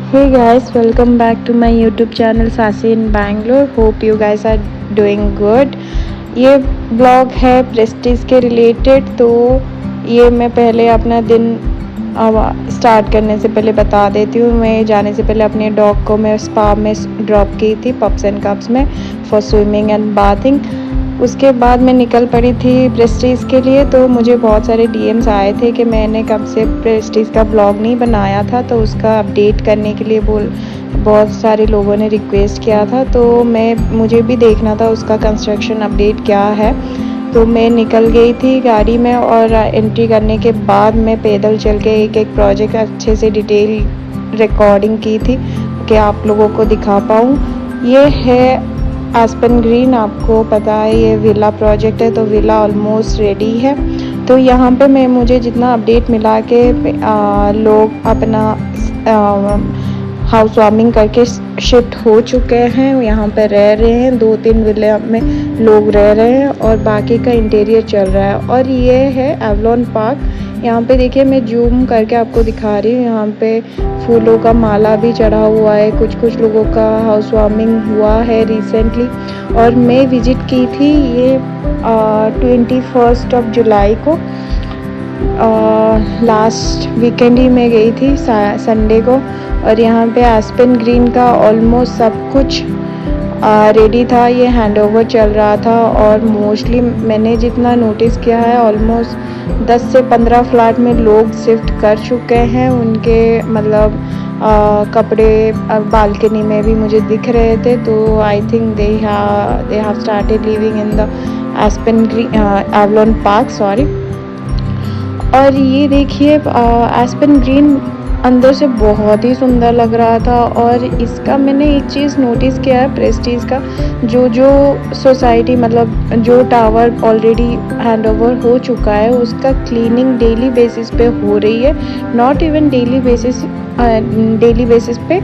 Hey guys, welcome back to my YouTube channel Sasi in Bangalore. Hope you guys are doing good. ये blog है Prestige के related. तो ये मैं पहले अपना दिन स्टार्ट करने से पहले बता देती हूँ। मैं जाने से पहले अपने डॉग को मैं स्पा में ड्रॉप की थी, पप्स एंड कप्स में, फॉर स्विमिंग एंड बाथिंग। उसके बाद मैं निकल पड़ी थी प्रेस्टीज के लिए। तो मुझे बहुत सारे डीएम्स आए थे कि मैंने कब से प्रेस्टीज का ब्लॉग नहीं बनाया था, तो उसका अपडेट करने के लिए बहुत सारे लोगों ने रिक्वेस्ट किया था। तो मुझे भी देखना था उसका कंस्ट्रक्शन अपडेट क्या है। तो मैं निकल गई थी गाड़ी में और एंट्री करने के बाद मैं पैदल चल के एक एक प्रोजेक्ट अच्छे से डिटेल रिकॉर्डिंग की थी कि आप लोगों को दिखा पाऊँ। ये है एस्पेन ग्रीन, आपको पता है ये विला प्रोजेक्ट है। तो विला ऑलमोस्ट रेडी है। तो यहाँ पे मुझे जितना अपडेट मिला कि लोग अपना हाउस वार्मिंग करके शिफ्ट हो चुके हैं, यहाँ पे रह रहे हैं। 2-3 विले में लोग रह रहे हैं और बाकी का इंटीरियर चल रहा है। और ये है एवलॉन पार्क। यहाँ पे देखिए, मैं जूम करके आपको दिखा रही हूँ। यहाँ पे फूलों का माला भी चढ़ा हुआ है। कुछ लोगों का हाउस वार्मिंग हुआ है रिसेंटली। और मैं विजिट की थी ये 21 जुलाई को। लास्ट वीकेंड ही मैं गई थी, संडे को। और यहाँ पे एस्पेन ग्रीन का ऑलमोस्ट सब कुछ रेडी था। ये हैंडओवर चल रहा था और मोस्टली मैंने जितना नोटिस किया है, ऑलमोस्ट 10 से 15 फ्लैट में लोग शिफ्ट कर चुके हैं। उनके मतलब कपड़े बालकनी में भी मुझे दिख रहे थे। तो I think they have started living in the aspen green Avalon park, sorry. और ये देखिए, एस्पेन ग्रीन अंदर से बहुत ही सुंदर लग रहा था। और इसका मैंने एक चीज़ नोटिस किया है प्रेस्टीज का, जो सोसाइटी मतलब जो टावर ऑलरेडी हैंडओवर हो चुका है, उसका क्लीनिंग डेली बेसिस पे हो रही है। नॉट इवन डेली बेसिस पे,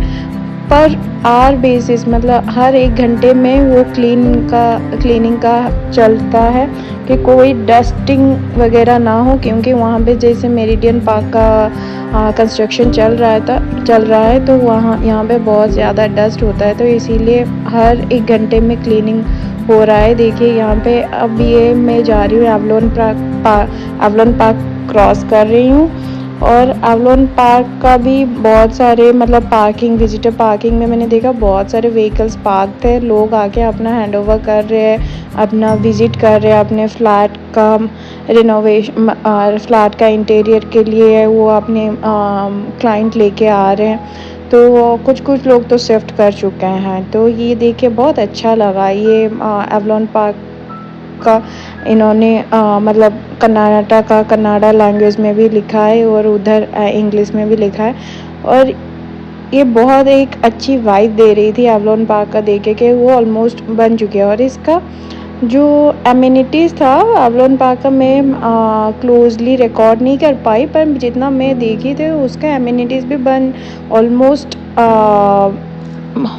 पर आवर बेसिस, मतलब हर 1 घंटे में वो क्लीनिंग का चलता है कि कोई डस्टिंग वगैरह ना हो। क्योंकि वहाँ पे जैसे मेरिडियन पार्क का कंस्ट्रक्शन चल रहा है, तो यहाँ पे बहुत ज़्यादा डस्ट होता है। तो इसीलिए हर 1 घंटे में क्लीनिंग हो रहा है। देखिए यहाँ पे अब ये मैं जा रही हूँ एवलॉन पार्क क्रॉस कर रही हूँ। और एवलॉन पार्क का भी बहुत सारे मतलब विजिटर पार्किंग में मैंने देखा बहुत सारे व्हीकल्स पार्क थे। लोग आके अपना हैंडओवर कर रहे हैं, अपना विजिट कर रहे हैं, अपने फ्लैट का रिनोवेशन, फ्लैट का इंटीरियर के लिए वो अपने क्लाइंट लेके आ रहे हैं। तो कुछ लोग तो शिफ्ट कर चुके हैं। तो ये देख के बहुत अच्छा लगा। ये एवलॉन पार्क का इन्होंने मतलब कन्नाडा लैंग्वेज में भी लिखा है और उधर इंग्लिश में भी लिखा है। और ये बहुत एक अच्छी वाइब दे रही थी एवलॉन पार्क का देखे कि वो ऑलमोस्ट बन चुके हैं। और इसका जो एमिनिटीज़ था एवलॉन पार्क का, मैं क्लोजली रिकॉर्ड नहीं कर पाई, पर जितना मैं देखी थी उसका एमिनिटीज़ भी बन ऑलमोस्ट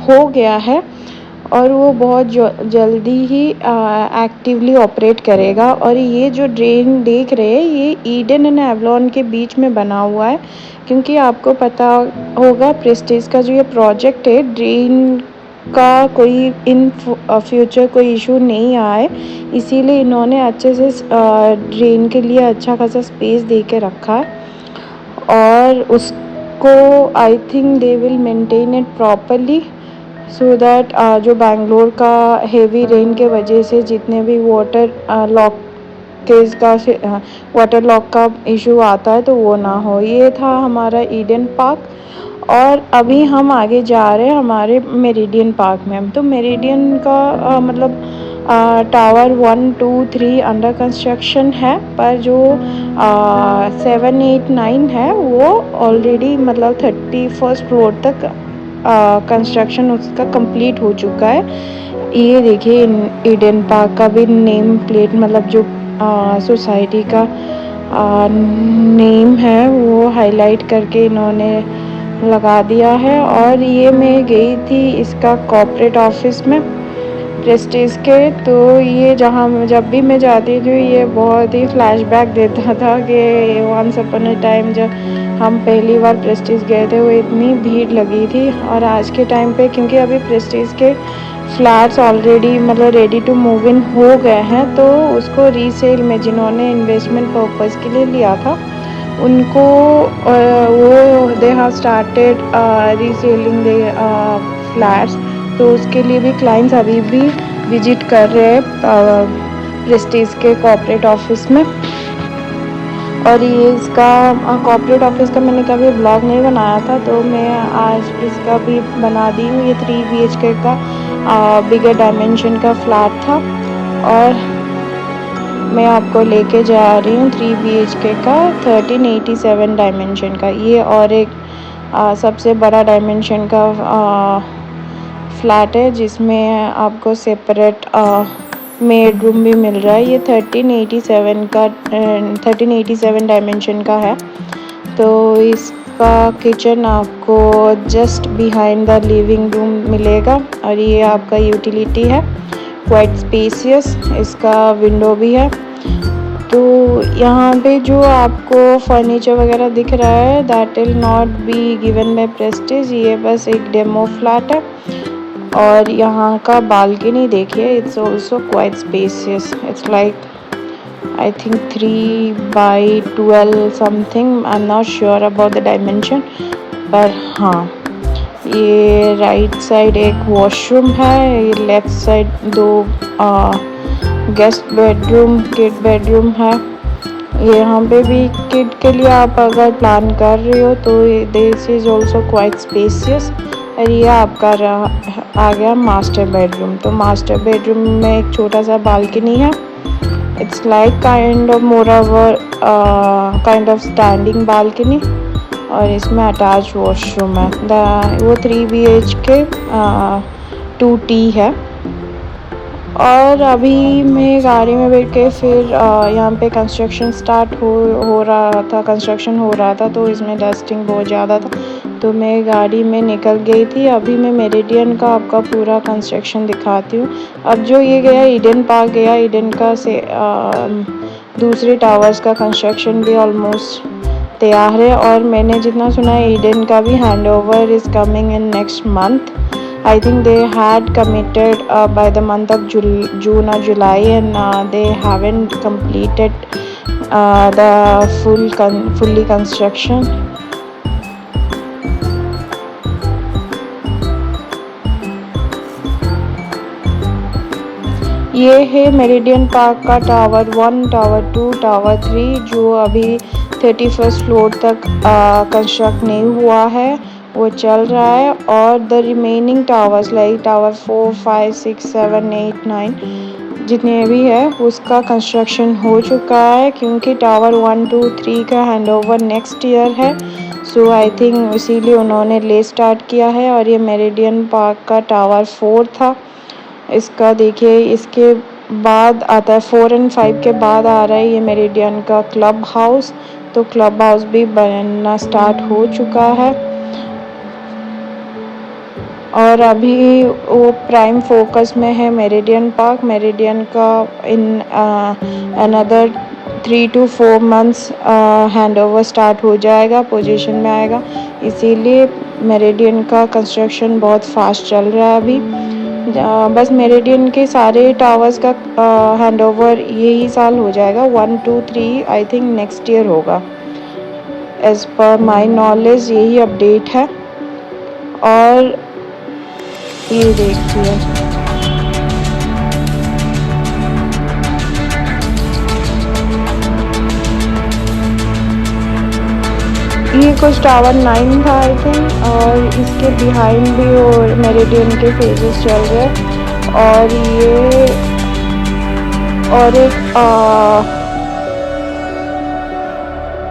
हो गया है। और वो बहुत जल्दी ही एक्टिवली ऑपरेट करेगा। और ये जो ड्रेन देख रहे हैं, ये ईडन एंड एवलॉन के बीच में बना हुआ है। क्योंकि आपको पता होगा प्रेस्टीज का जो ये प्रोजेक्ट है, ड्रेन का कोई इन फ्यूचर कोई इशू नहीं आए, इसीलिए इन्होंने अच्छे से ड्रेन के लिए अच्छा खासा स्पेस दे के रखा है। और उसको I think they will maintain it properly, so that जो बैंगलोर का हेवी रेन के वजह से जितने भी वाटर लॉक का इशू आता है तो वो ना हो। ये था हमारा ईडन पार्क। और अभी हम आगे जा रहे हैं हमारे मेरिडियन पार्क में। तो मेरिडियन का मतलब टावर 1, 2, 3 अंडर कंस्ट्रक्शन है, पर जो 7, 8, 9 है वो ऑलरेडी मतलब 31st फ्लोर तक कंस्ट्रक्शन उसका कंप्लीट हो चुका है। ये देखिए ईडन पार्क का भी नेम प्लेट, मतलब जो सोसाइटी का नेम है वो हाईलाइट करके इन्होंने लगा दिया है। और ये मैं गई थी इसका कॉर्पोरेट ऑफिस में। प्रेस्टीज के। तो ये जहाँ जब भी मैं जाती थी ये बहुत ही फ्लैशबैक देता था कि वंस अपॉन अ टाइम जब हम पहली बार प्रेस्टीज गए थे वो इतनी भीड़ लगी थी। और आज के टाइम पे क्योंकि अभी प्रेस्टीज के फ्लैट्स ऑलरेडी मतलब रेडी टू मूव इन हो गए हैं, तो उसको रीसेल में जिन्होंने इन्वेस्टमेंट पर्पज़ के लिए लिया था उनको वो they have started reselling they flats. तो उसके लिए भी क्लाइंट्स अभी भी विजिट कर रहे हैं प्रेस्टीज के कॉर्पोरेट ऑफिस में। और ये इसका कॉर्पोरेट ऑफिस का मैंने कभी ब्लॉग नहीं बनाया था, तो मैं आज इसका भी बना दी हूँ। ये 3 BHK का बिगर डायमेंशन का फ्लैट था और मैं आपको लेके जा रही हूँ 3 BHK का 1387 डायमेंशन का। ये और एक सबसे बड़ा डायमेंशन का फ्लैट है जिसमें आपको सेपरेट मेड रूम भी मिल रहा है। ये 1387 डायमेंशन का है। तो इसका किचन आपको just behind the living room मिलेगा और ये आपका यूटिलिटी है, क्वाइट स्पेसियस। इसका विंडो भी है। तो यहाँ पे जो आपको फर्नीचर वगैरह दिख रहा है that will not be given by Prestige, ये बस एक डेमो फ्लैट है। और यहाँ का बालकनी देखिए, it's also quite spacious. It's like I think 3/12 something, I am not sure about the dimension, पर हाँ ये राइट साइड एक वॉशरूम है, ये left side 2 guest bedroom, kid bedroom है। यहाँ पे भी किड के लिए आप अगर प्लान कर रहे हो तो this is also quite spacious. और ये आपका आ गया मास्टर बेडरूम। तो मास्टर बेडरूम में एक छोटा सा बालकनी है। It's like kind of standing balcony और इसमें अटैच वॉशरूम है। वो 3 BHK 2T है। और अभी मैं गाड़ी में बैठ के फिर यहाँ पे कंस्ट्रक्शन हो रहा था तो इसमें डस्टिंग बहुत ज़्यादा था, तो मैं गाड़ी में निकल गई थी। अभी मैं मेरिडियन का आपका पूरा कंस्ट्रक्शन दिखाती हूँ। अब जो ये गया ईडन पार्क गया, ईडन का से दूसरे टावर्स का कंस्ट्रक्शन भी ऑलमोस्ट तैयार है। और मैंने जितना सुना है ईडन का भी hand over is coming in next month. I think they had committed by the month of June or July, and they haven't completed the fully construction. ये है मेरिडियन पार्क का टावर 1, टावर 2, टावर 3 जो अभी 31st floor तक construct नहीं हुआ है, वो चल रहा है। और the remaining towers like tower 4, 5, 6, 7, 8, 9 जितने भी है उसका कंस्ट्रक्शन हो चुका है, क्योंकि टावर 1, 2, 3 का हैंडओवर नेक्स्ट ईयर है। सो आई थिंक इसीलिए उन्होंने ले स्टार्ट किया है। और ये मेरिडियन पार्क का टावर 4 था। इसका देखिए इसके बाद आता है 4 और 5 के बाद आ रहा है ये मेरिडियन का क्लब हाउस। तो क्लब हाउस भी बनना स्टार्ट हो चुका है और अभी वो प्राइम फोकस में है मेरिडियन पार्क। मेरिडियन का in another 3 to 4 months handover start हो जाएगा, पोजीशन में आएगा। इसीलिए मेरिडियन का कंस्ट्रक्शन बहुत फास्ट चल रहा है अभी। बस मेरिडियन के सारे टावर्स का हैंडओवर यही साल हो जाएगा। 1, 2, 3 आई थिंक नेक्स्ट ईयर होगा। एज़ पर माई नॉलेज यही अपडेट है। और ये देखिए ये कुछ टावर 9 था आई थिंक, और इसके बिहाइंड भी और मेरिडियन के फेजेस चल रहे हैं। और ये और एक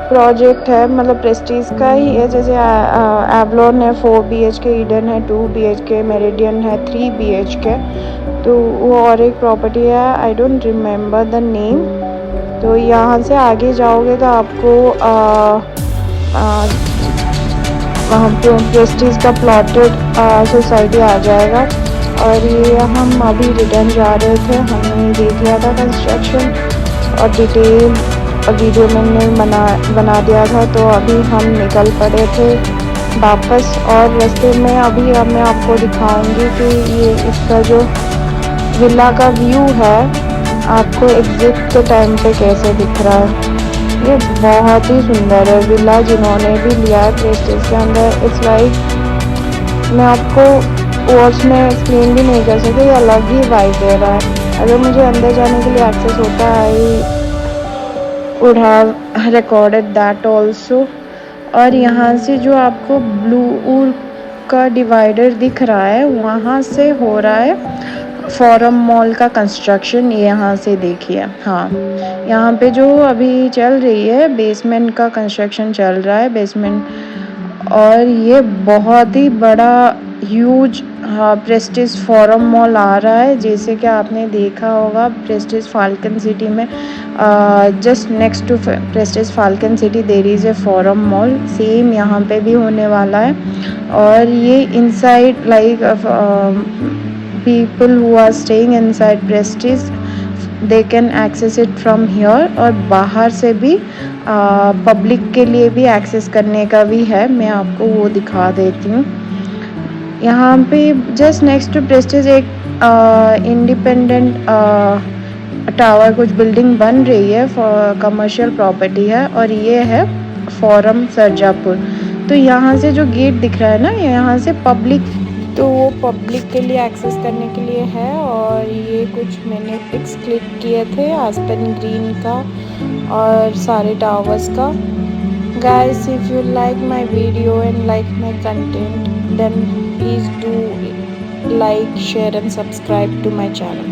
प्रोजेक्ट है मतलब प्रेस्टीज का ही है, जैसे एवलॉन है 4 BHK, ईडन है 2 BHK, मेरिडियन है 3 BHK। तो वो और एक प्रॉपर्टी है, I don't remember the name. तो यहाँ से आगे जाओगे तो आपको वहाँ पे प्रेस्टीज का प्लॉटेड सोसाइटी आ जाएगा। और ये हम अभी रिटर्न जा रहे थे, हमने देख लिया था कंस्ट्रक्शन और डिटेल वीडियो मैंने बना दिया था, तो अभी हम निकल पड़े थे वापस। और रास्ते में अभी अब मैं आपको दिखाऊंगी कि ये इसका जो विला का व्यू है आपको एग्जिट के टाइम पे कैसे दिख रहा है। ये बहुत ही सुंदर है विला, जिन्होंने भी लिया है प्रेस्टीज के अंदर। इट्स लाइक मैं आपको वर्ड्स में एक्सप्लेन भी नहीं कर सकती, अलग ही वाइब दे रहा है। अगर मुझे अंदर जाने के लिए एक्सेस होता I would have recorded that also. और यहाँ से जो आपको ब्लू का डिवाइडर दिख रहा है, वहाँ से हो रहा है फोरम मॉल का कंस्ट्रक्शन। यहाँ से देखिए, हाँ यहाँ पे जो अभी चल रही है बेसमेंट का कंस्ट्रक्शन चल रहा है, बेसमेंट। और ये बहुत ही बड़ा ह्यूज प्रेस्टीज फोरम मॉल आ रहा है, जैसे कि आपने देखा होगा प्रेस्टीज फाल्कन सिटी में। Just next to Prestige Falcon City there is a Forum mall, same यहाँ पे भी होने वाला है। और ये inside like people who are staying inside Prestige they can access it from here। और बाहर से भी पब्लिक के लिए भी एक्सेस करने का भी है, मैं आपको वो दिखा देती हूँ। यहाँ पे जस्ट नेक्स्ट टू प्रेस्टीज एक इंडिपेंडेंट टावर कुछ बिल्डिंग बन रही है, कमर्शियल प्रॉपर्टी है, और ये है फोरम सरजापुर। तो यहाँ से जो गेट दिख रहा है ना, यहाँ से पब्लिक, तो वो पब्लिक के लिए एक्सेस करने के लिए है। और ये कुछ मैंने पिक्स क्लिक किए थे आस्पेन ग्रीन का और सारे टावर्स का। Guys, if you like my video and like my content then please do like, share and subscribe to my channel.